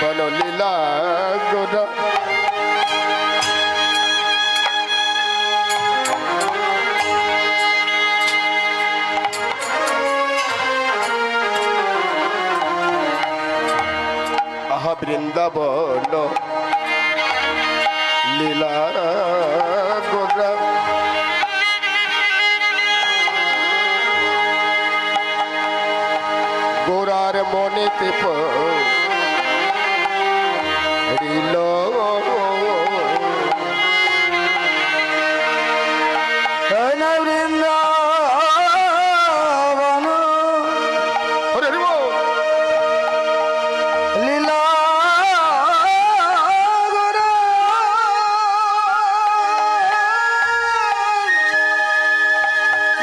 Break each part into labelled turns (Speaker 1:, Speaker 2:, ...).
Speaker 1: লীলা গোরা আহা বৃন্দাবন লীলা গোরা গোরার মনেতে পড়িল বৃন্দাবন লীলা গোরা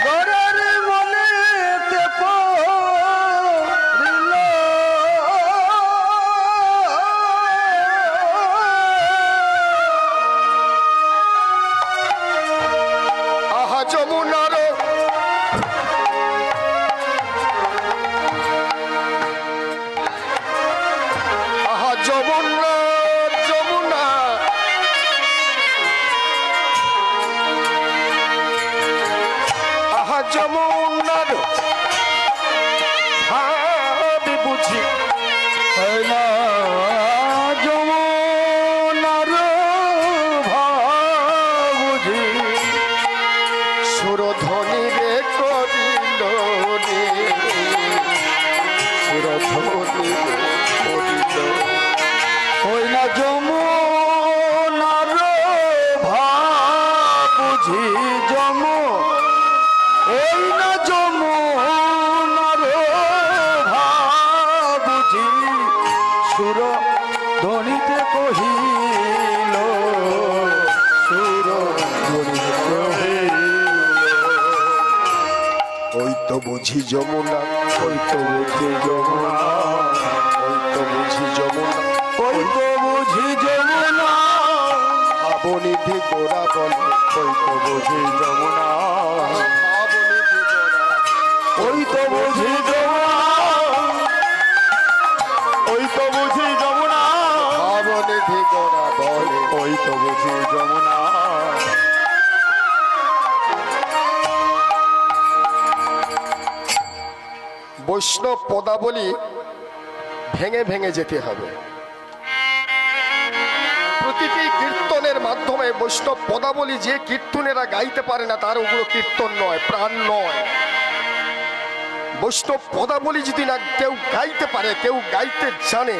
Speaker 1: গোরার মনেতে পড়িল আহা যমুনার আহা যমুনা যমুনা আহা যমুনার ভাবি বুঝি না যমুনার ভাবুঝি সুরধ্বনি রে করিল রে সুরধ্বনি করিল ওই না যমুনার ভাবুঝি যম ওই না যমুনার ভাবুঝি সুর ধ্বনিতে কহিল সুর ধ্বনিতে কহিল ওই তো বুঝি যমুনা ওই তো বুঝি যমুনা ওই তো বুঝি যমুনা ওই তো বুঝি যমুনা ভাবনিধি গোরা বলে ওই তো বুঝি যমুনা ওই তো বুঝি যমুনা ওই তো বুঝি যমুনা ভাবনিধি গোরা বলে ওই তো বুঝি যমুনা বৈষ্ণব পদাবলী ভেঙে ভেঙে যেতে হবে। প্রতিটি কীর্তনের মাধ্যমে বৈষ্ণব পদাবলী যে কীর্তনেরা গাইতে পারে না তার ওগুলো কীর্তন নয়, প্রাণ নয়। বৈষ্ণব পদাবলী যদি না কেউ গাইতে পারে, কেউ গাইতে জানে,